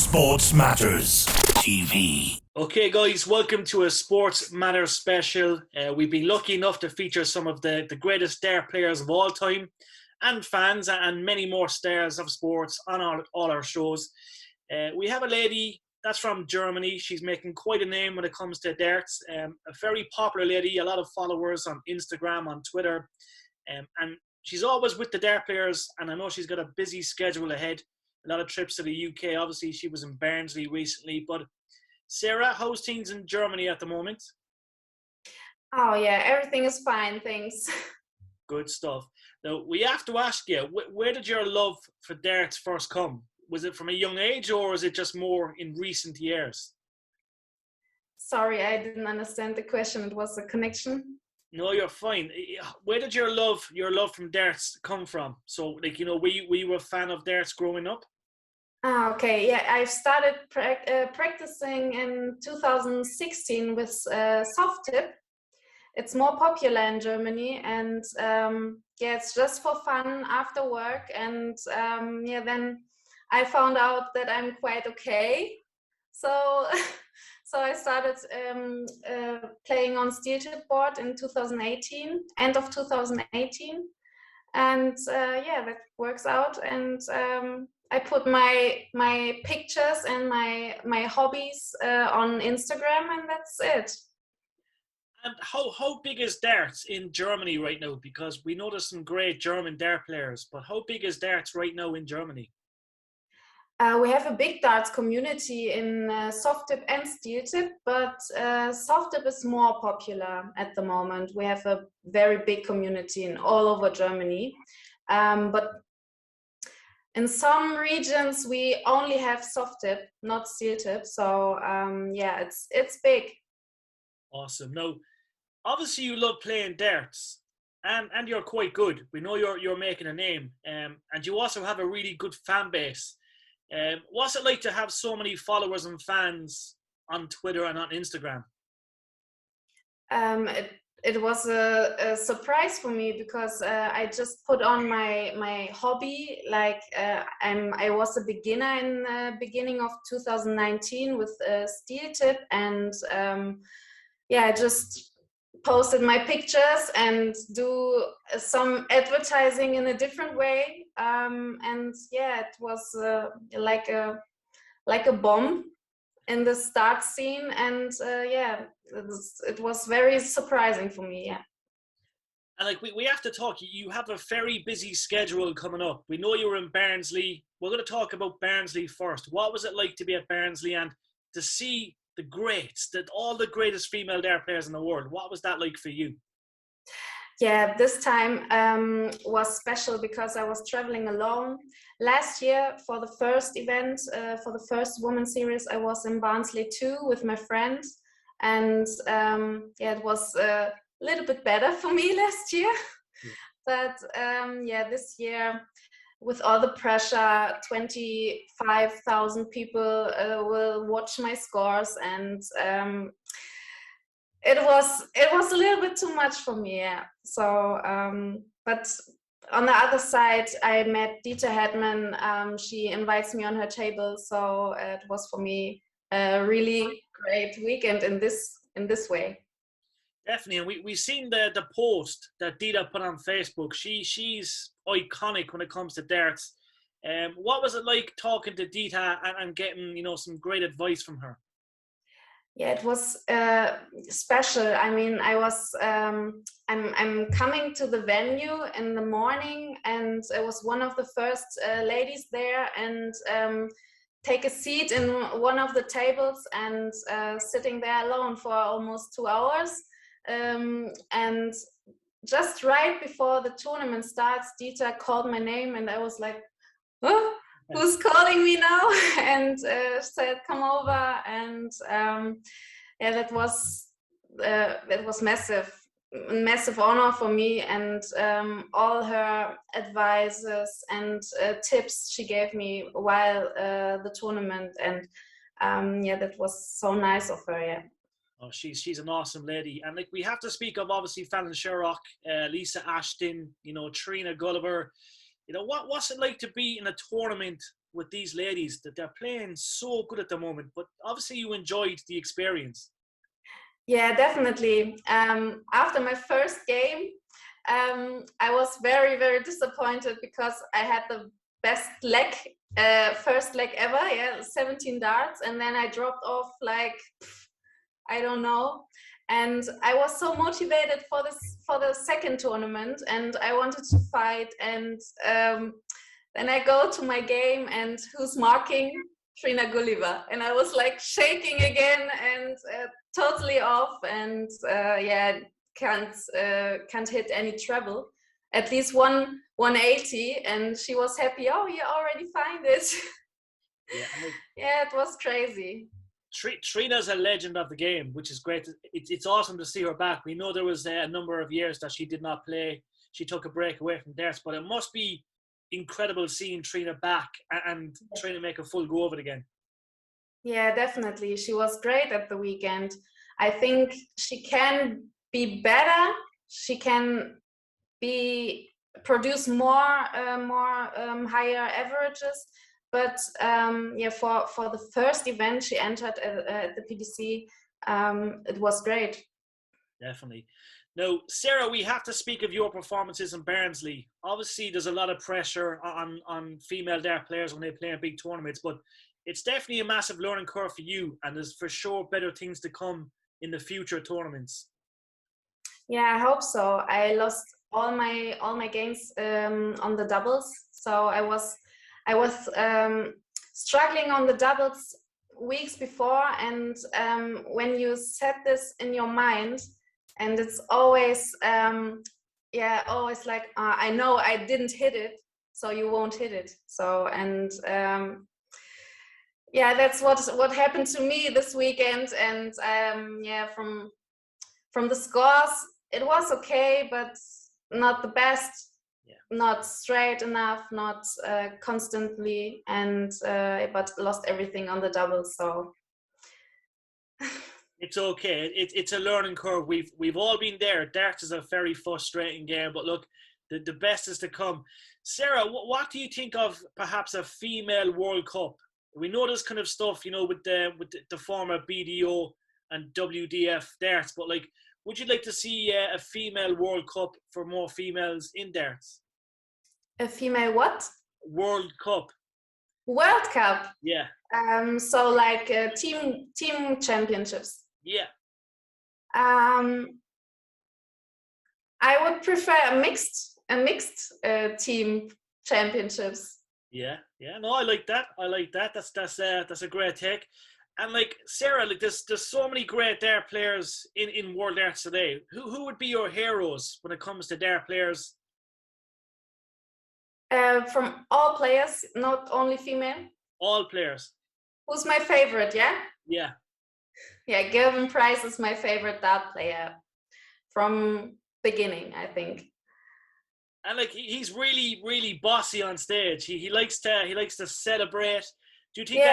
Sports Matters TV. Okay, guys, welcome to a Sports Matters special. We've been lucky enough to feature some of the greatest dart players of all time and fans and many more stars of sports on all our shows. We have a lady that's from Germany. She's making quite a name when it comes to darts. A very popular lady, a lot of followers on Instagram, on Twitter. And she's always with the dart players, and I know she's got a busy schedule ahead. A lot of trips to the UK. Obviously, she was in Barnsley recently. But Sarah, how's things in Germany at the moment? Oh, yeah, everything is fine, thanks. Good stuff. Now, we have to ask you, where did your love for darts first come? Was it from a young age, or is it just more in recent years? Sorry, I didn't understand the question. It was a connection. No, you're fine. Where did your love from darts come from? So, were you a fan of darts growing up? Okay. Yeah, I started practicing in 2016 with soft tip. It's more popular in Germany, and it's just for fun after work. And then I found out that I'm quite okay. So I started playing on steel tip board in 2018, end of 2018, and that works out. And I put my pictures and my hobbies on Instagram, and that's it. And how big is darts in Germany right now? Because we know there's some great German dart players, but how big is darts right now in Germany? We have a big darts community in soft tip and steel tip, but soft tip is more popular at the moment. We have a very big community in all over Germany, but in some regions we only have soft tip, not steel tip. So it's big. Awesome. Now, obviously you love playing darts, and you're quite good. We know you're making a name, and you also have a really good fan base. What's it like to have so many followers and fans on Twitter and on Instagram? It was a surprise for me because I just put on my hobby. I was a beginner in the beginning of 2019 with steel tip, and I just posted my pictures and do some advertising in a different way. It was like a bomb in the start scene, and it was very surprising for me. Yeah. And we have to talk. You have a very busy schedule coming up. We know you were in Barnsley. We're going to talk about Barnsley first. What was it like to be at Barnsley and to see the greats, all the greatest female dart players in the world? What was that like for you? Yeah, this time was special because I was traveling alone. Last year, for the first event, for the first Women's Series, I was in Barnsley too with my friend. And it was a little bit better for me last year. But this year, with all the pressure, 25,000 people will watch my scores, and it was a little bit too much for me. Yeah. So, but on the other side, I met Deta Hedman. She invites me on her table, so it was for me a really great weekend in this way. Definitely, and we've seen the post that Deta put on Facebook. She's iconic when it comes to darts. What was it like talking to Deta and getting some great advice from her? Yeah, it was special. I mean, I'm coming to the venue in the morning, and I was one of the first ladies there, and take a seat in one of the tables, and sitting there alone for almost 2 hours. And just right before the tournament starts, Deta called my name, and I was like, oh, who's calling me now? And said, come over. And that was massive honor for me, and all her advices and tips she gave me while the tournament, and that was so nice of her. Yeah. Oh, she's an awesome lady, and we have to speak of obviously Fallon Sherrock, Lisa Ashton, Trina Gulliver. What's it like to be in a tournament with these ladies that they're playing so good at the moment, but obviously you enjoyed the experience. Yeah, definitely. After my first game, I was very, very disappointed because I had the best leg, first leg ever, 17 darts, and then I dropped off like, I don't know. And I was so motivated for the second tournament, and I wanted to fight. And then I go to my game, and who's marking? Trina Gulliver, and I was like shaking again and totally off, and can't hit any treble, at least 180, and she was happy. Oh, you already find it. Yeah, it was crazy. Trina's a legend of the game, which is great. It's awesome to see her back. We know there was a number of years that she did not play. She took a break away from darts, but it must be incredible seeing Trina back and Trina make a full go of it again. Yeah, definitely. She was great at the weekend. I think she can be better. She can produce more higher averages. But for the first event she entered at the PDC, it was great. Definitely. Now, Sarah, we have to speak of your performances in Barnsley. Obviously, there's a lot of pressure on female dart players when they play in big tournaments, but it's definitely a massive learning curve for you, and there's for sure better things to come in the future tournaments. Yeah, I hope so. I lost all my games on the doubles, so I was struggling on the doubles weeks before, and when you set this in your mind, and it's always always like I know I didn't hit it, so you won't hit it. So and that's what happened to me this weekend. And from the scores, it was okay, but not the best. Not straight enough, not constantly, and but lost everything on the doubles. So it's okay. It's a learning curve. We've all been there. Darts is a very frustrating game, but look, the best is to come. Sarah, what do you think of perhaps a female World Cup? We know this kind of stuff, with the former BDO and WDF darts, but like, would you like to see a female World Cup for more females in darts? A female what? World Cup. World Cup. Yeah. So like team championships. Yeah. I would prefer a mixed team championships. Yeah. No, I like that. That's a great take. And like Sarah, like there's so many great dart players in world darts today. Who would be your heroes when it comes to dart players? From all players, not only female. All players. Who's my favorite? Yeah. Yeah, Gavin Price is my favorite dart player from beginning, I think. And like he's really, really bossy on stage. He likes to celebrate. Do you think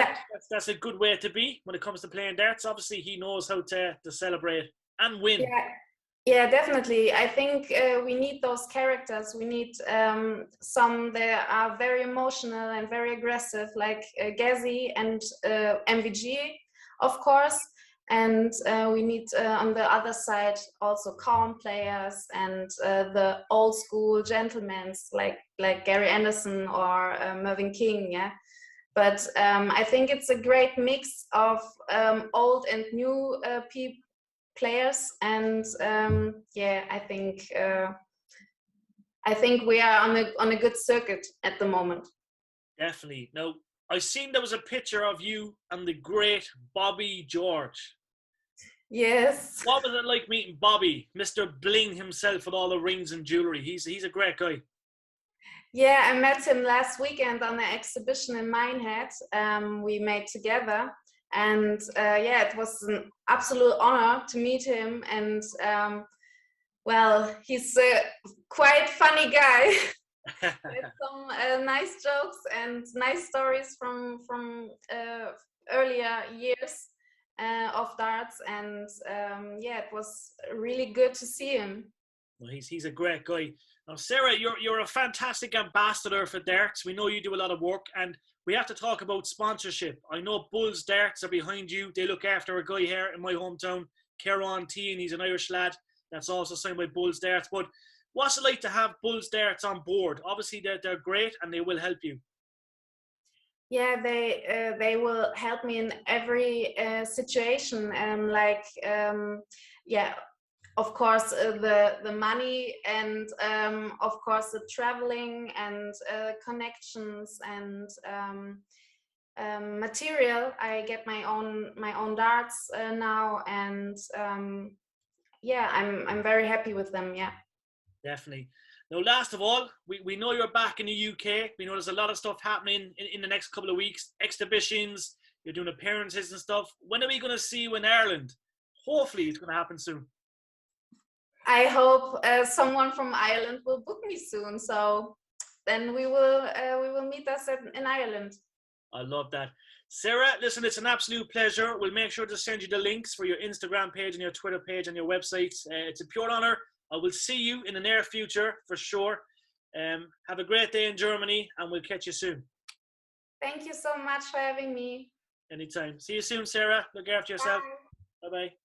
that's a good way to be when it comes to playing darts? Obviously, he knows how to celebrate and win. Yeah, definitely. I think we need those characters. We need some that are very emotional and very aggressive, like Gezi and MVG, of course. And we need on the other side also calm players and the old school gentlemen like Gary Anderson or Mervyn King. Yeah. But I think it's a great mix of old and new players, and I think we are on a good circuit at the moment. Definitely. Now, I seen there was a picture of you and the great Bobby George. Yes. What was it like meeting Bobby, Mr. Bling himself with all the rings and jewelry? He's a great guy. Yeah, I met him last weekend on an exhibition in Minehead. We made together, and it was an absolute honor to meet him. And he's a quite funny guy. With some nice jokes and nice stories from earlier years of darts, and it was really good to see him. Well, he's a great guy. Now, Sarah, you're a fantastic ambassador for darts. We know you do a lot of work, and we have to talk about sponsorship. I know Bulls Darts are behind you. They look after a guy here in my hometown, Kieran T, and he's an Irish lad that's also signed by Bulls Darts. But what's it like to have Bulls Darts on board? Obviously, they're great and they will help you. Yeah, they will help me in every situation, and of course the money, and of course the traveling and connections and material. I get my own darts now, and yeah, I'm very happy with them. Yeah, definitely. Now, last of all, we know you're back in the UK. We know there's a lot of stuff happening in the next couple of weeks. Exhibitions, you're doing appearances and stuff. When are we going to see you in Ireland? Hopefully it's going to happen soon. I hope someone from Ireland will book me soon. So then we will meet us in Ireland. I love that. Sarah, listen, it's an absolute pleasure. We'll make sure to send you the links for your Instagram page and your Twitter page and your website. It's a pure honor. I will see you in the near future for sure. Have a great day in Germany, and we'll catch you soon. Thank you so much for having me. Anytime. See you soon, Sarah. Look after yourself. Bye. Bye-bye.